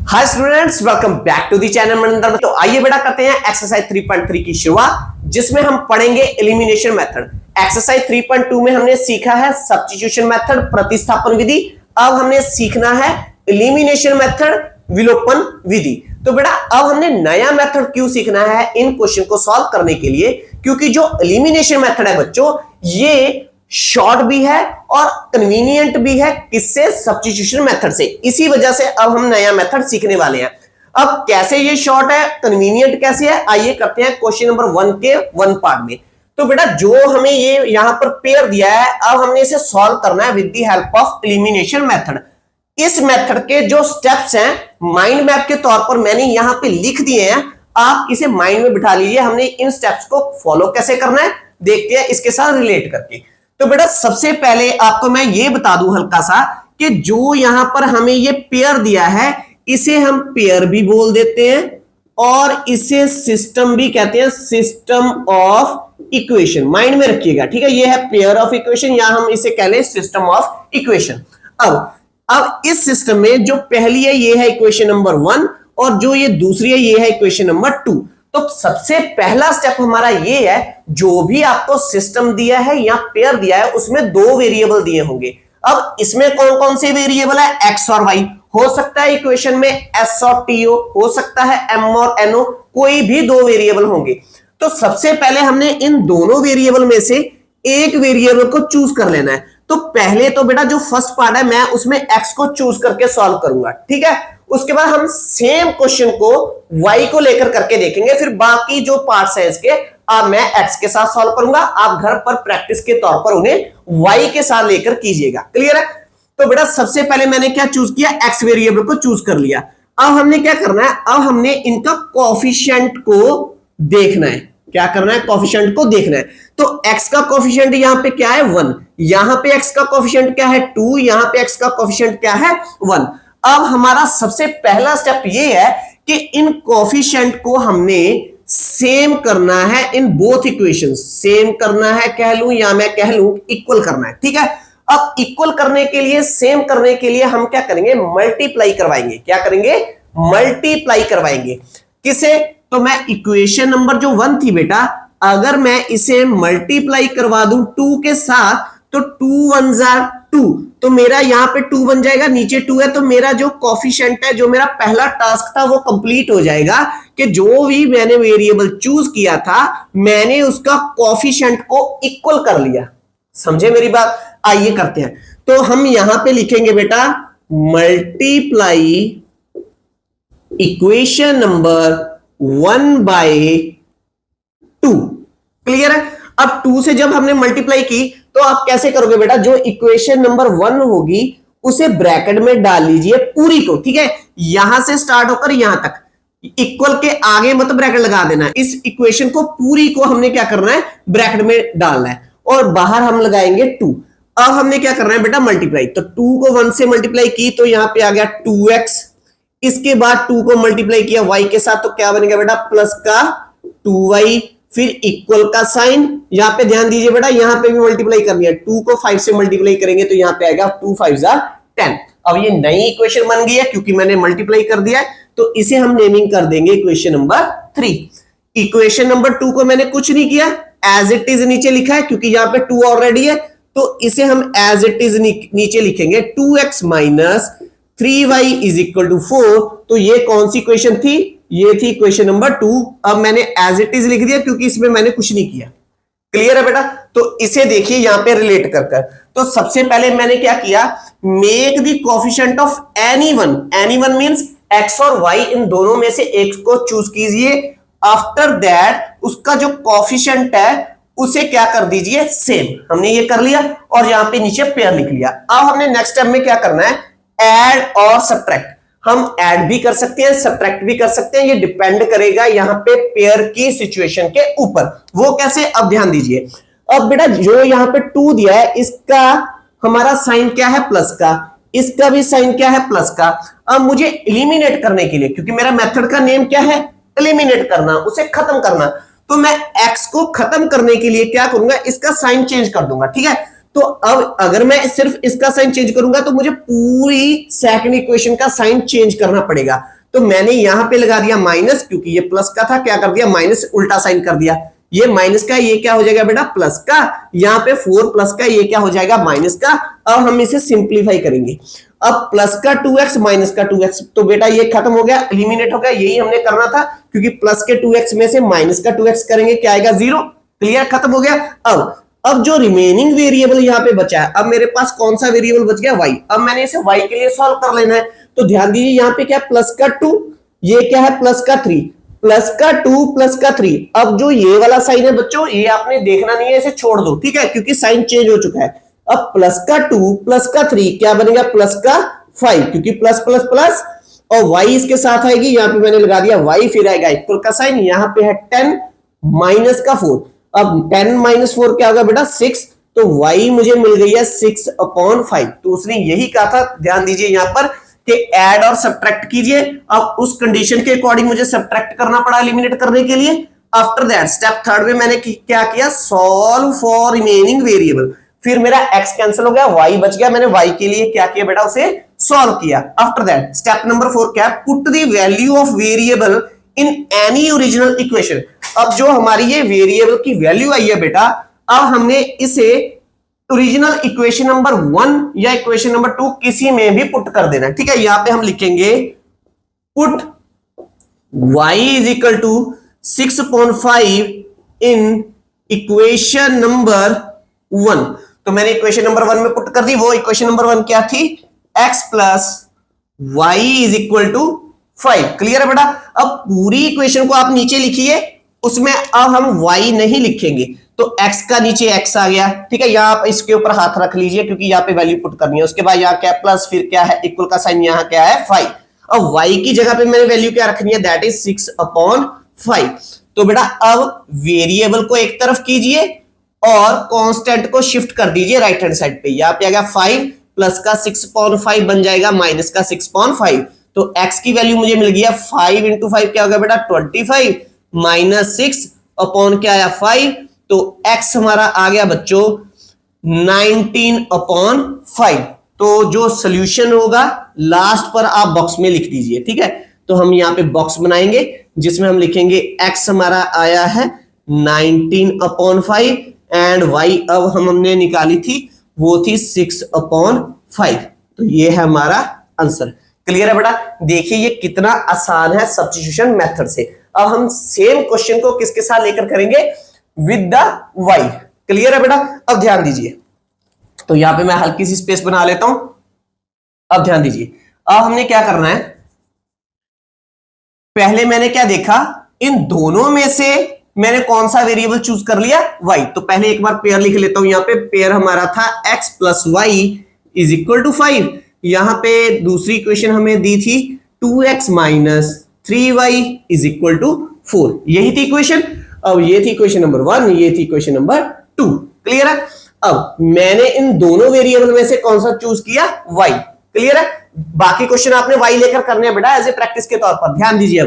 Hi students, welcome back to the channel Maninder. तो आइए बेटा करते हैं एक्सरसाइज 3.3 की शुरुआत, जिसमें हम पढ़ेंगे एलिमिनेशन मेथड। एक्सरसाइज 3.2 में हमने सीखा है सब्स्टिट्यूशन मेथड, प्रतिस्थापन विधि। अब हमने सीखना है एलिमिनेशन मेथड, विलोपन विधि। तो बेटा अब हमने नया मेथड क्यों सीखना है इन क्वेश्चन को सॉल्व करने के लिए? क्योंकि जो एलिमिनेशन मेथड है बच्चों, ये शॉर्ट भी है और कन्वीनियंट भी है। किससे? सब्स्टिट्यूशन मेथड से। इसी वजह से अब हम नया मेथड सीखने वाले हैं। अब कैसे ये शॉर्ट है, कन्वीनियंट कैसे है, आइए करते हैं क्वेश्चन नंबर 1 के 1 पार्ट में। तो बेटा जो हमें ये यहां पर पेयर दिया है, अब हमने इसे सॉल्व करना है with the help of elimination method. इस मेथड के जो स्टेप्स हैं माइंड मैप के तौर पर मैंने यहां पे लिख दिए हैं, आप इसे माइंड में बिठा लीजिए। हमने इन स्टेप्स को फॉलो कैसे करना है देखते हैं इसके साथ रिलेट करके। तो बेटा सबसे पहले आपको मैं ये बता दूं हल्का सा कि जो यहां पर हमें ये पेयर दिया है, इसे हम पेयर भी बोल देते हैं और इसे सिस्टम भी कहते हैं, सिस्टम ऑफ इक्वेशन। माइंड में रखिएगा, ठीक है। ये है पेयर ऑफ इक्वेशन या हम इसे कह लें सिस्टम ऑफ इक्वेशन। अब इस सिस्टम में जो पहली है ये है इक्वेशन नंबर 1 और जो ये दूसरी है ये है इक्वेशन नंबर 2। तो सबसे पहला स्टेप हमारा ये है, जो भी आपको सिस्टम दिया है या पेयर दिया है उसमें दो वेरिएबल दिए होंगे। अब इसमें कौन कौन से वेरिएबल है? एक्स और वाई। हो सकता है इक्वेशन में एस और टी हो सकता है एम और एन हो, कोई भी दो वेरिएबल होंगे। तो सबसे पहले हमने इन दोनों वेरिएबल में से एक वेरिएबल को चूज कर लेना है। तो पहले तो बेटा जो फर्स्ट पार्ट है मैं उसमें एक्स को चूज करके सॉल्व करूंगा, ठीक है। उसके बाद हम सेम क्वेश्चन को y को लेकर करके देखेंगे। फिर बाकी जो पार्ट्स है इसके अब मैं x के साथ सॉल्व करूंगा। आप घर पर प्रैक्टिस के तौर पर उन्हें y के साथ लेकर कीजिएगा। क्लियर है? तो बेटा सबसे पहले मैंने क्या चूज किया? x वेरिएबल को चूज कर लिया। अब हमने क्या करना है? अब हमने इनका कोएफिशिएंट को देखना है। क्या करना है? कोएफिशिएंट को देखना है। तो x का कोएफिशिएंट यहां पे क्या है? 1। यहां पे x का कोएफिशिएंट क्या है? 2। यहां पे x का कोएफिशिएंट क्या है? 1। अब हमारा सबसे पहला स्टेप ये है कि इन कोएफिशिएंट को हमने सेम करना है इन बोथ इक्वेशंस। सेम करना है कह लूं या मैं कह लूं इक्वल करना है, ठीक है। अब इक्वल करने के लिए, सेम करने के लिए हम क्या करेंगे? मल्टीप्लाई करवाएंगे। क्या करेंगे? मल्टीप्लाई करवाएंगे। किसे? तो मैं इक्वेशन नंबर जो 1 थी बेटा, अगर मैं इसे मल्टीप्लाई करवा दूं 2 के साथ, तो 2 1 जार 2, तो मेरा यहां पे 2 बन जाएगा, नीचे 2 है। तो मेरा जो कोएफिशिएंट है, जो मेरा पहला टास्क था, वो कंप्लीट हो जाएगा कि जो भी मैंने वेरिएबल चूज किया था मैंने उसका कोएफिशिएंट को इक्वल कर लिया। समझे मेरी बात? आइए करते हैं। तो हम यहां पे लिखेंगे बेटा multiply equation number 1 by 2। Clear है? अब 2 से जब हमने मल्टीप्लाई की तो आप कैसे करोगे बेटा? जो इक्वेशन नंबर 1 होगी उसे ब्रैकेट में डाल लीजिए पूरी को, ठीक है। यहां से स्टार्ट होकर यहां तक, इक्वल के आगे मत ब्रैकेट लगा देना है। इस इक्वेशन को पूरी को हमने क्या करना है? ब्रैकेट में डालना है और बाहर हम लगाएंगे 2। अब हमने क्या करना है बेटा? मल्टीप्लाई। तो 2 को 1 से मल्टीप्लाई की तो यहां पे आ गया 2x। इसके बाद 2 को मल्टीप्लाई किया y के साथ, तो क्या बनेगा बेटा? प्लस का 2y। फिर इक्वल का साइन, यहां पे ध्यान दीजिए बेटा, यहां पे भी मल्टीप्लाई करनी है। 2 को 5 से मल्टीप्लाई करेंगे तो यहां पे आएगा 2 5 10। अब ये नई इक्वेशन बन गई है क्योंकि मैंने मल्टीप्लाई कर दिया है। तो इसे हम नेमिंग कर देंगे इक्वेशन नंबर 3। इक्वेशन नंबर 2 को मैंने कुछ नहीं किया, एज इट इज नीचे लिखा है क्योंकि यहां पे 2 ऑलरेडी है। तो इसे हम एज इट इज नीचे लिखेंगे 2x minus 3y is equal to 4। तो ये कौन सी इक्वेशन थी? ये थी इक्वेशन नंबर 2। अब मैंने एज इट इज लिख दिया क्योंकि इसमें मैंने कुछ नहीं किया। क्लियर है बेटा? तो इसे देखिए यहां पे रिलेट कर कर। तो सबसे पहले मैंने क्या किया? Make the coefficient of anyone. Anyone means x और y, इन दोनों में से एक को चूज कीजिए। आफ्टर दैट उसका जो कोएफिशिएंट है उसे क्या कर दीजिए? सेम। हमने ये कर लिया और यहां पे नीचे पेयर लिख लिया। अब हमने नेक्स्ट स्टेप में क्या करना है? ऐड और सब्ट्रैक्ट। हम ऐड भी कर सकते हैं, सब्ट्रैक्ट भी कर सकते हैं, ये डिपेंड करेगा यहां पे पेयर की सिचुएशन के ऊपर। वो कैसे? अब ध्यान दीजिए। अब बेटा जो यहां पे 2 दिया है, इसका हमारा साइन क्या है? प्लस का। इसका भी साइन क्या है? प्लस का। अब मुझे एलिमिनेट करने के लिए, क्योंकि मेरा मेथड का नेम क्या है? एलिमिनेट करना, उसे खत्म करना। तो मैं x को खत्म करने के लिए क्या करूंगा? इसका साइन चेंज कर दूंगा, ठीक है। तो अब अगर मैं सिर्फ इसका साइन चेंज करूंगा तो मुझे पूरी सेकंड इक्वेशन का साइन चेंज करना पड़ेगा। तो मैंने यहां पे लगा दिया माइनस, क्योंकि ये प्लस का था, क्या कर दिया माइनस उल्टा साइन कर दिया, ये माइनस का ये क्या हो जाएगा बेटा प्लस का, यहाँ पे 4 प्लस का ये क्या हो जाएगा माइनस का। अब हम इसे सिंप्लीफाई करेंगे, अब प्लस का 2x माइनस का 2x, तो बेटा ये खत्म हो गया, एलिमिनेट हो गया, यही हमने करना था, क्योंकि प्लस के 2x में से माइनस का 2x करेंगे क्या आएगा 0। क्लियर, खत्म हो गया। अब जो रिमेनिंग वेरिएबल यहाँ पे बचा है, अब मेरे पास कौन सा वेरिएबल बच गया y, अब मैंने इसे y के लिए सॉल्व कर लेना है। तो ध्यान दीजिए यहाँ पे क्या प्लस का 2, ये क्या है प्लस का 3, प्लस का 2 प्लस का 3। अब जो ये वाला साइन है बच्चों ये आपने देखना नहीं है, इसे छोड़ दो, ठीक है, क्योंकि साइन चेंज हो चुका है। अब प्लस का 2 प्लस का 3 क्या बनेगा प्लस का 5, क्योंकि प्लस प्लस प्लस, और y इसके साथ आएगी, यहाँ पे मैंने लगा दिया y, फिर आएगा इक्वल का साइन, यहाँ पे है 10 माइनस का 4। अब 10 माइनस 4 क्या होगा बेटा 6, तो y मुझे मिल गई है 6/5। तो उसने यही कहा था, ध्यान दीजिए यहाँ पर कि ऐड और सब्ट्रैक्ट कीजिए। अब उस कंडीशन के अकॉर्डिंग मुझे सब्ट्रैक्ट करना पड़ा एलिमिनेट करने के लिए। आफ्टर दैट स्टेप थर्ड में मैंने क्या किया, सॉल्व फॉर रिमेनिंग वेरिएबल, फिर मेरा x कैंसिल हो गया, y बच गया, मैंने y के लिए क्या किया बेटा उसे सॉल्व किया। आफ्टर दैट स्टेप नंबर 4 क्या है, put the value of variable in any original equation. अब जो हमारी ये वेरिएबल की वैल्यू आई है बेटा, अब हमने इसे ओरिजिनल इक्वेशन नंबर 1 या इक्वेशन नंबर 2 किसी में भी पुट कर देना, ठीक है। यहां पे हम लिखेंगे put y is equal to 6/5 in equation number 1। तो मैंने इक्वेशन नंबर 1 में पुट कर दी, वो इक्वेशन नंबर 1 क्या थी, x plus y is equal to 5। Clear है बेटा। अब पूरी इक्वेशन को आप नीचे लिखिए, उसमें अब हम y नहीं लिखेंगे, तो x का नीचे x आ गया, ठीक है। यहाँ आप इसके ऊपर हाथ रख लीजिए, क्योंकि यहाँ पे वैल्यू पुट करनी है। उसके बाद यहाँ क्या प्लस, फिर क्या है इक्वल का साइन, यहाँ क्या है 5। अब y की जगह पे मैंने वैल्यू क्या रखनी है, दैट इज 6/5। तो बेटा अब वेरिएबल को एक तरफ कीजिए और कांस्टेंट को शिफ्ट कर दीजिए राइट हैंड साइड पे। यहाँ पे आ गया 5 प्लस का 6/5 बन जाएगा माइनस का 6/5। तो x की वैल्यू मुझे मिल गया 5 इंटू 5 क्या होगा बेटा 25 माइनस 6 अपॉन क्या आया 5। तो x हमारा आ गया बच्चों 19/5। तो जो सोल्यूशन होगा लास्ट पर आप बॉक्स में लिख दीजिए, ठीक है। तो हम यहाँ पे बॉक्स बनाएंगे जिसमें हम लिखेंगे x हमारा आया है 19/5 एंड y अब हमने निकाली थी वो थी 6/5। तो ये है हमारा आंसर। क्लियर है बेटा। देखिए ये कितना आसान है सब्स्टिट्यूशन मेथड से। अब हम सेम क्वेश्चन को किसके साथ लेकर करेंगे, विद द y। क्लियर है बेटा। अब ध्यान दीजिए, तो यहां पे मैं हल्की सी स्पेस बना लेता हूं। अब ध्यान दीजिए, अब हमने क्या करना है, पहले मैंने क्या देखा, इन दोनों में से मैंने कौन सा वेरिएबल चूज कर लिया, y। तो पहले एक बार पेयर लिख लेता हूं। यहां पे पेयर हमारा था x plus Y is equal to 5। यहां पे दूसरी इक्वेशन हमें दी थी 2x minus 3y is equal to 4। यही थी इक्वेशन। अब ये थी इक्वेशन नंबर 1, ये थी इक्वेशन नंबर 2। क्लियर है। अब मैंने इन दोनों वेरिएबल में से कौन सा चूज किया, y। क्लियर है। बाकी क्वेश्चन आपने y लेकर करने हैं बेटा एज ए प्रैक्टिस के तौर पर। ध्यान दीजिए,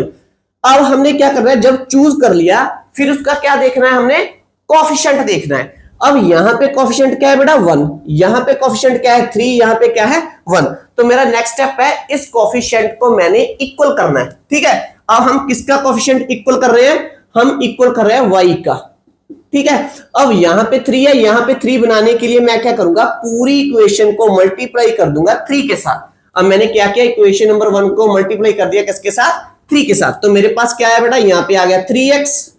अब हमने क्या करना है, जब चूज कर लिया फिर उसका क्या देखना है, हमने कोएफिशिएंट देखना है। अब यहां पे कोएफिशिएंट क्या है बेटा 1, यहां पे कोएफिशिएंट क्या है 3, यहां पे क्या है 1। तो मेरा नेक्स्ट स्टेप है इस कोएफिशिएंट को मैंने इक्वल करना है, ठीक है। अब हम किसका कोएफिशिएंट इक्वल कर रहे हैं, हम इक्वल कर रहे हैं y का, ठीक है। अब यहां पे 3 है, यहां पे 3 बनाने के लिए मैं क्या करूंगा, पूरी इक्वेशन को मल्टीप्लाई कर दूंगा 3 के साथ। अब मैंने क्या किया, इक्वेशन नंबर 1 को मल्टीप्लाई कर दिया किसके साथ, 3 के साथ। तो मेरे पास क्या है बेटा, यहां पे आ गया 3x,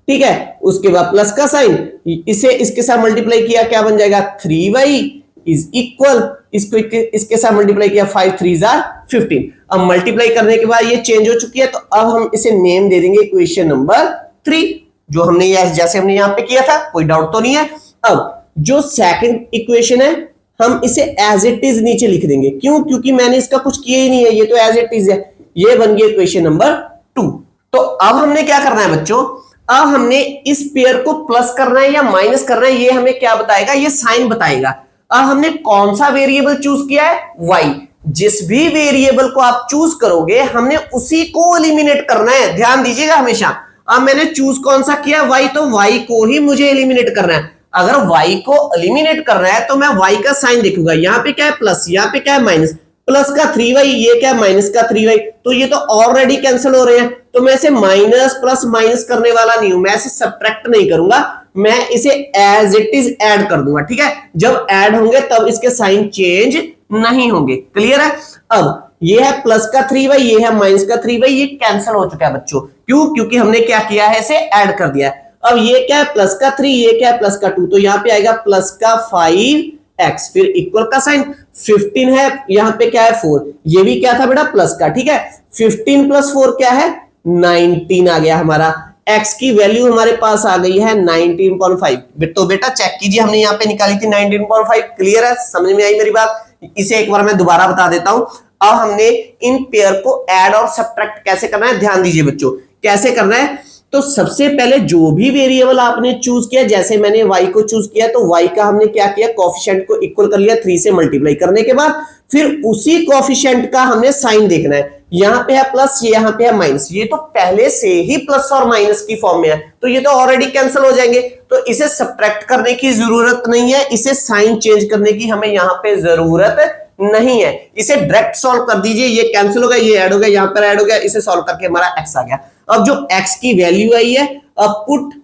ठीक है। उसके बाद प्लस का साइन, इसे इसके साथ मल्टीप्लाई किया क्या बन जाएगा 3y इज इक्वल, इसको इसके साथ मल्टीप्लाई किया 5 3 15। अब मल्टीप्लाई करने के बाद ये चेंज हो चुकी है, तो अब हम इसे नेम दे देंगे इक्वेशन नंबर 3, जो हमने जैसे हमने यहां पे किया था, कोई डाउट तो नहीं है। अब जो सेकंड इक्वेशन है हम इसे एज इट इज नीचे लिख देंगे। क्यों, क्योंकि मैंने इसका कुछ किया ही नहीं है, ये तो एज इट इज है। ये बन गई इक्वेशन नंबर 2। तो अब हमने क्या करना है बच्चों, अब हमने इस पेयर को प्लस करना है या माइनस करना है, ये हमें क्या बताएगा, ये साइन बताएगा। अब हमने कौन सा वेरिएबल चूज किया है, y। जिस भी वेरिएबल को आप चूज करोगे हमने उसी को एलिमिनेट करना है, ध्यान दीजिएगा हमेशा। अब मैंने चूज कौन सा किया, y, तो y को ही मुझे एलिमिनेट करना है। अगर y को एलिमिनेट करना है तो मैं y का साइन देखूंगा, यहां पे क्या है प्लस, यहां पे क्या है माइनस। प्लस का 3y, ये क्या माइनस का 3y, तो ये तो ऑलरेडी कैंसिल हो रहे हैं, तो मैं इसे माइनस प्लस माइनस करने वाला नहीं हूं, मैं इसे सब्ट्रैक्ट नहीं करूंगा, मैं इसे एज इट इज ऐड कर दूंगा। ठीक है, जब ऐड होंगे तब इसके साइन चेंज नहीं होंगे। क्लियर है? अब ये है प्लस का 3y, ये है माइनस का 3y, ये कैंसिल हो चुका है बच्चों। क्यों? क्योंकि हमने क्या किया है, इसे ऐड कर दिया है। अब ये क्या है, प्लस का 3, ये क्या है, प्लस का 2, तो यहां पे आएगा प्लस का 5x, फिर इक्वल का साइन, 15 है, यहां पे क्या है 4, ये भी क्या था बेटा, प्लस का। ठीक है, 15 प्लस 4 क्या है, 19 आ गया हमारा। x की वैल्यू हमारे पास आ गई है 19.5। तो बेटा चेक कीजिए, हमने यहाँ पे निकाली थी 19.5। क्लियर है? समझ में आई मेरी बात? इसे एक बार मैं दोबारा बता देता हूं। अब हमने इन पेयर को ऐड और सब्ट्रैक्ट कैसे करना है, ध्यान दीजिए बच्चों, कैसे करना है। तो सबसे पहले जो भी वेरिएबल आपने चूज किया, जैसे मैंने y को चूज किया, तो y का हमने क्या किया, कोएफिशिएंट को इक्वल कर लिया 3 से मल्टीप्लाई करने के बाद, फिर उसी कोएफिशिएंट का हमने साइन देखना है। यहां पे है प्लस, ये यहां पे है माइनस, ये तो पहले से ही प्लस और माइनस की फॉर्म में है, तो ये तो ऑलरेडी कैंसिल हो जाएंगे, तो इसे सब्ट्रैक्ट करने की जरूरत नहीं है, इसे साइन चेंज करने की हमें यहां पे जरूरत नहीं है। इसे डायरेक्ट सॉल्व कर दीजिए, ये कैंसिल हो गया, ये ऐड हो गया, यहां पर ऐड हो गया, इसे सॉल्व करके हमारा x आ गया। अब जो x की वैल्यू आई है, अब put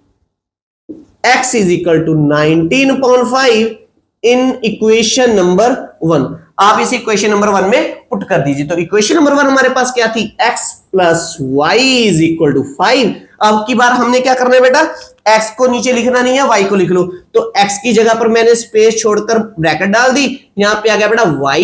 x is equal to 19.5 in equation number 1। आप इसे इक्वेशन नंबर 1 में पुट कर दीजिए। तो इक्वेशन नंबर 1 हमारे पास क्या थी, x plus y is equal to 5। अब की बार हमने क्या करना है बेटा, x को नीचे लिखना नहीं है, y को लिख लो। तो x की जगह पर मैंने स्पेस छोड़कर ब्रैकेट डाल दी, यहां पे आ गया बेटा y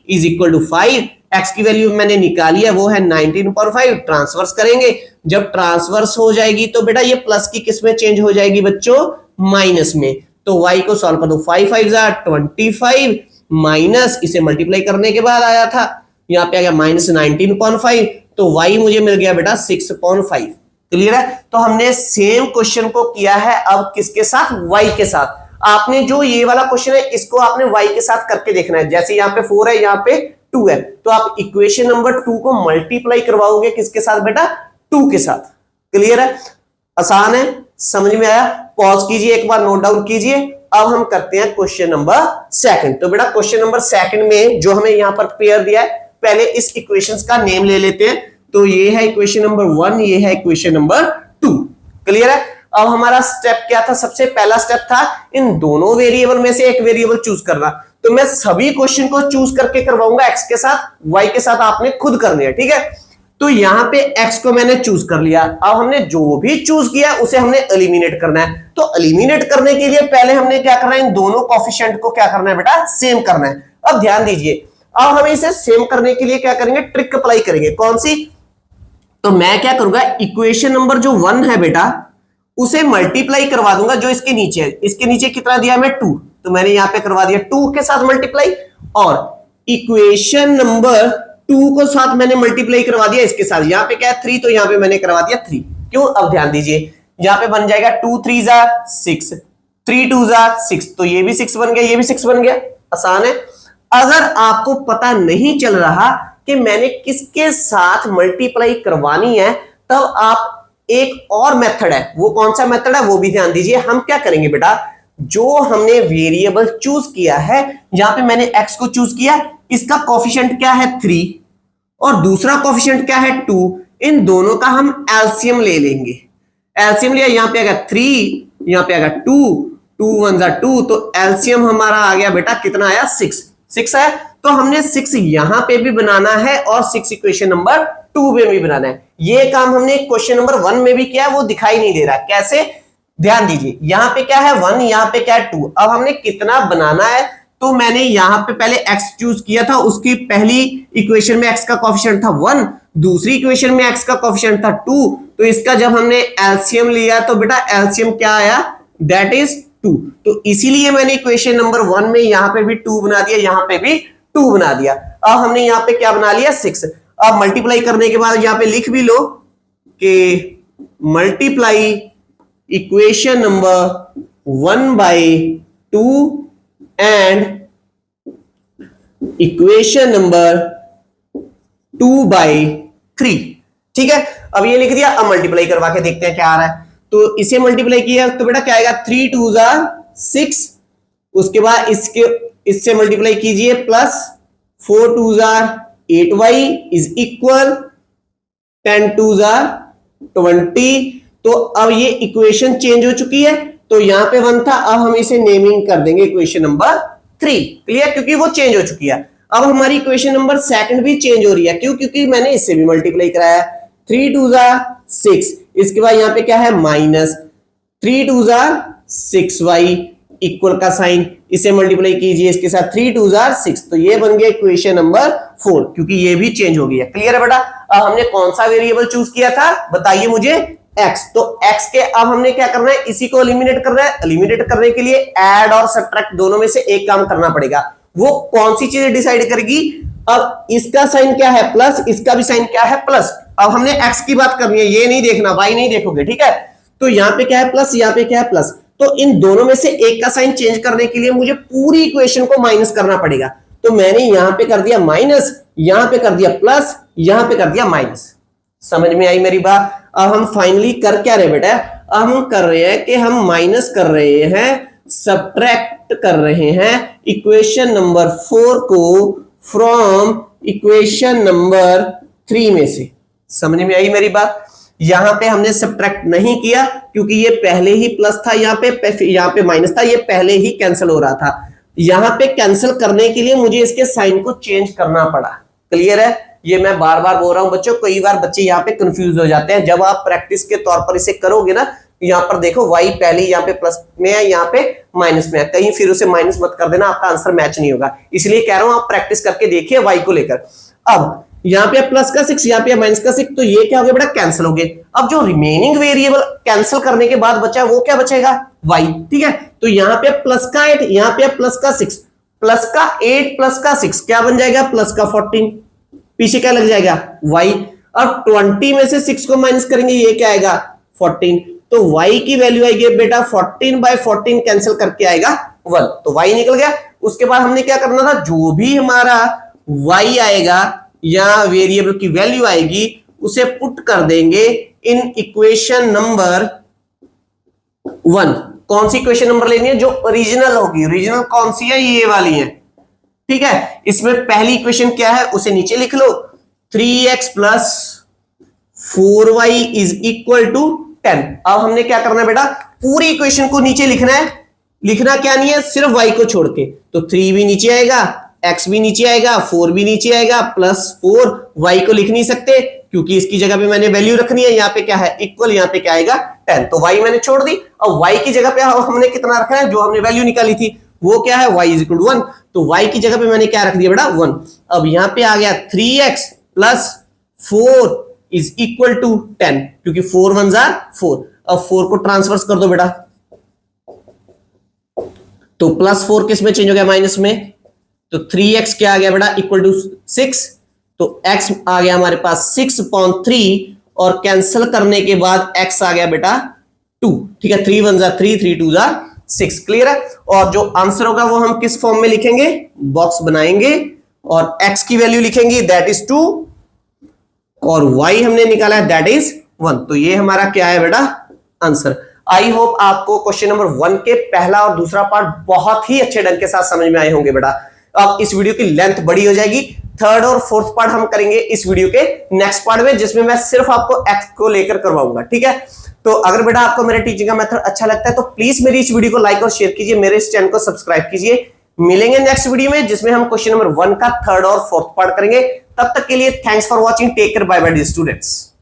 is equal to 5। x की वैल्यू मैंने निकाली है, वो है 19.5। ट्रांसवर्स करेंगे, जब ट्रांसवर्स हो जाएगी तो बेटा ये प्लस की किस में चेंज हो जाएगी बच्चों, माइनस में। तो y को सॉल्व कर दो, 5 5 25 माइनस, इसे मल्टीप्लाई करने के बाद आया था, यहाँ पे आ गया माइनस 19.5, तो y मुझे मिल गया बेटा 6.5। क्लियर है? तो हमने सेम क्वेश्चन को किया है अब किसके साथ, y के साथ। आपने जो ये वाला क्वेश्चन है, इसको आपने y के साथ करके देखना है। जैसे यहाँ पे 4 है, यहाँ पे 2 है, तो आप इक्वेशन नंबर 2 को मल्टीप्लाई करवाओगे किसके साथ बेटा, 2 के साथ। क्लियर है? आसान है, समझ में आया? पॉज कीजिए, एक बार नोट डाउन कीजिए। अब हम करते हैं क्वेश्चन नंबर 2। तो बेटा क्वेश्चन नंबर 2 में जो हमें यहां पर पेयर दिया है, पहले इस इक्वेशंस का नेम ले लेते हैं। तो ये है इक्वेशन नंबर 1, ये है इक्वेशन नंबर 2। क्लियर है? अब हमारा स्टेप क्या था, सबसे पहला स्टेप था इन दोनों वेरिएबल में से एक वेरिएबल चूज करना। तो मैं सभी क्वेश्चन को चूज करके करवाऊंगा x के साथ, y के साथ आपने खुद करने हैं। ठीक है, तो यहां पे x को मैंने चूज कर लिया। अब हमने जो भी चूज किया उसे हमने एलिमिनेट करना है। तो एलिमिनेट करने के लिए पहले हमने क्या करना है, इन दोनों कोएफिशिएंट को क्या करना है बेटा, सेम करना है। अब ध्यान दीजिए, अब हम इसे सेम करने के लिए क्या करेंगे, ट्रिक अप्लाई करेंगे। कौन सी? तो मैं क्या करूंगा, इक्वेशन नंबर जो 1 है बेटा, उसे मल्टीप्लाई करवा दूंगा जो इसके नीचे है। इसके नीचे कितना दिया मैं, 2, तो मैंने यहां पे करवा दिया 2 के साथ मल्टीप्लाई, और इक्वेशन नंबर 2 को साथ मैंने मल्टीप्लाई करवा दिया इसके साथ। यहां पे क्या है 3, तो यहां पे मैंने करवा दिया 3। क्यों? अब ध्यान दीजिए, यहां पे बन जाएगा 2 3 6, 3 2 6, तो ये भी 6 बन गया, ये भी 6 बन गया। आसान है। अगर आपको पता नहीं चल रहा कि मैंने किसके साथ मल्टीप्लाई करवानी है, तब आप एक और मेथड है, वो कौन सा मेथड है वो भी ध्यान दीजिए। हम क्या करेंगे बेटा, जो हमने वेरिएबल चूज किया है, यहां पे मैंने x को चूज किया, इसका कोएफिशिएंट क्या है 3 और दूसरा कोएफिशिएंट क्या है 2, इन दोनों का हम एलसीएम ले लेंगे। एलसीएम लिया, यहां पे आ गया 3, यहां पे आ गया 2, 2 1 2, तो एलसीएम हमारा आ गया बेटा कितना आया, 6 है। तो हमने 6 यहां पे भी बनाना है और 6 इक्वेशन नंबर 2 में भी बनाना है। ये काम हमने क्वेश्चन नंबर 1 में भी किया है, वो दिखाई नहीं दे रहा कैसे। ध्यान दीजिए, यहां पे क्या है 1, यहां पे क्या है 2। अब हमने कितना बनाना है, तो मैंने यहां पे पहले x चूज किया था, उसकी पहली इक्वेशन में x का कोएफिशिएंट था 1, दूसरी इक्वेशन में x का कोएफिशिएंट था 2, तो इसका जब हमने एलसीएम लिया तो बेटा एलसीएम क्या आया, दैट इज 2। तो इसीलिए मैंने इक्वेशन नंबर 1 में यहां पे भी 2 बना दिया, यहां पे भी 2 बना दिया। अब हमने यहां पे क्या बना लिया, 6। अब मल्टीप्लाई करने के बाद यहां पे लिख भी लो कि multiply equation number 1 by 2 and equation number 2 by 3। ठीक है, अब ये लिख दिया। अब मल्टीप्लाई करवा के देखते हैं क्या आ रहा है। तो इसे मल्टीप्लाई किया तो बेटा क्या आएगा, 3 2 6, उसके बाद इससे मल्टीप्लाई कीजिए प्लस 4 2 8y इज इक्वल 10 2 20। तो अब ये इक्वेशन चेंज हो चुकी है, तो यहां पे 1 था, अब हम इसे नेमिंग कर देंगे इक्वेशन नंबर 3। क्लियर, क्योंकि वो चेंज हो चुकी है। अब हमारी इक्वेशन नंबर सेकंड भी चेंज हो रही है, क्यों? क्योंकि मैंने इससे भी मल्टीप्लाई कराया। 3 2 6, इसके बाद यहां पे क्या है माइनस 3 2 6y इक्वल का साइन, इसे मल्टीप्लाई कीजिए इसके साथ 3 2 6, तो ये बन गया इक्वेशन नंबर 4, क्योंकि ये भी चेंज हो गया। क्लियर है बेटा? अब हमने कौन सा वेरिएबल चूज किया था बताइए मुझे? x। तो x के अब हमने क्या करना है, इसी को एलिमिनेट करना है। एलिमिनेट करने के लिए ऐड और सब्ट्रैक्ट दोनों में से एक काम करना पड़ेगा। वो कौन सी चीजें डिसाइड करेगी? अब इसका साइन क्या है प्लस, इसका भी साइन क्या है प्लस। अब हमने x की बात करनी है, ये नहीं देखना, y नहीं देखोगे, ठीक है? तो यहां पे क्या है प्लस, यहां पे क्या है प्लस, तो इन दोनों में से एक का साइन चेंज करने के लिए मुझे पूरी इक्वेशन को माइनस करना पड़ेगा। तो मैंने यहां पे कर दिया माइनस, यहां पे कर दिया प्लस, यहां पे कर दिया माइनस। समझ में आई मेरी बात? अब हम फाइनली कर क्या रहे बेटा? अब हम कर रहे हैं कि हम माइनस कर रहे हैं, सब्ट्रैक्ट कर रहे हैं इक्वेशन नंबर 4 को फ्रॉम इक्वेशन नंबर 3 में से। समझ में आई मेरी बात? यहां पे हमने सब्ट्रैक्ट नहीं किया क्योंकि ये पहले ही प्लस था, यहां पे माइनस था, ये पहले ही कैंसिल हो रहा था। यहां पे कैंसिल करने के लिए मुझे इसके साइन को चेंज करना पड़ा। क्लियर है? ये मैं बार बार बोल रहा हूं बच्चों, कई बार बच्चे यहाँ पे कंफ्यूज हो जाते हैं। जब आप प्रैक्टिस के तौर पर इसे करोगे ना, यहाँ पर देखो y पहले यहाँ पे प्लस में है, यहाँ पे माइनस में है, कहीं फिर उसे माइनस मत कर देना, आपका आंसर मैच नहीं होगा। इसलिए कह रहा हूं आप प्रैक्टिस करके देखिए y को लेकर। अब यहाँ पे प्लस का 6, यहाँ पे माइनस का 6, तो ये क्या हो गया बेटा? कैंसिल हो गए। अब जो रिमेनिंग वेरिएबल कैंसिल करने के बाद बचा वो क्या बचेगा? y। ठीक है, तो यहाँ पे प्लस का 8, यहाँ पे प्लस का 6, प्लस का 8 प्लस का 6 क्या बन जाएगा? प्लस का 14। पीछे क्या लग जाएगा? y। अब 20 में से 6 को माइनस करेंगे, ये क्या आएगा? 14। तो y की वैल्यू आएगी बेटा 14/14 कैंसिल करके आएगा 1, तो y निकल गया। उसके बाद हमने क्या करना था, जो भी हमारा y आएगा या वेरिएबल की वैल्यू आएगी उसे पुट कर देंगे इन इक्वेशन नंबर 1। कौन सी इक्वेशन नंबर लेनी है? जो ओरिजिनल होगी। ओरिजिनल कौन सी है? ये वाली है। ठीक है, इसमें पहली इक्वेशन क्या है उसे नीचे लिख लो, 3x plus 4y is equal to 10। अब हमने क्या करना है बेटा? पूरी इक्वेशन को नीचे लिखना है। लिखना क्या नहीं है, सिर्फ y को छोड़ के। तो 3 भी नीचे आएगा, x भी नीचे आएगा, 4 भी नीचे आएगा, प्लस 4। y को लिख नहीं सकते क्योंकि इसकी जगह पे मैंने वैल्यू रखनी है। यहाँ पे क्या है? इक्वल, यहाँ पे क्या आएगा? 10। तो y मैंने छोड़ दी। अब y की जगह पे हमने कितना रखा है? जो हमने वैल्यू निकाली थी वो क्या है? y is equal to 1। तो y की जगह पे मैंने क्या रख दिया बेटा? 1। अब यहां पे आ गया 3x plus 4 is equal to 10, क्योंकि 4 1 4। अब 4 को ट्रांसफर्स कर दो बेटा, तो प्लस 4 किस में चेंज हो गया? माइनस में। तो 3x क्या आ गया बेटा? Equal to 6। तो x आ गया हमारे पास 6/3 और कैंसिल करने के बाद x आ गया बेटा 2। ठीक है, 3 1 3, 3 2 6। क्लियर है? और जो आंसर होगा वो हम किस फॉर्म में लिखेंगे? बॉक्स बनाएंगे और x की वैल्यू लिखेंगे दैट इज 2 और y हमने निकाला है दैट इज 1। तो ये हमारा क्या है बेटा? आंसर। आई होप आपको क्वेश्चन नंबर 1 के पहला और दूसरा पार्ट बहुत ही अच्छे ढंग के साथ समझ में आए होंगे बेटा। अब इस वीडियो की लेंथ बड़ी हो जाएगी। थर्ड और फोर्थ पार्ट हम करेंगे इस वीडियो के नेक्स्ट पार्ट में, जिसमें मैं सिर्फ आपको x को लेकर करवाऊंगा। ठीक है, तो अगर बेटा आपको मेरे टीचिंग का मेथड अच्छा लगता है तो प्लीज मेरी इस वीडियो को लाइक और शेयर कीजिए, मेरे इस चैनल को सब्सक्राइब कीजिए। मिलेंगे नेक्स्ट वीडियो में जिसमें हम क्वेश्चन नंबर 1 का थर्ड और फोर्थ पार्ट करेंगे। तब तक के लिए thanks for watching, take care, bye bye dear students.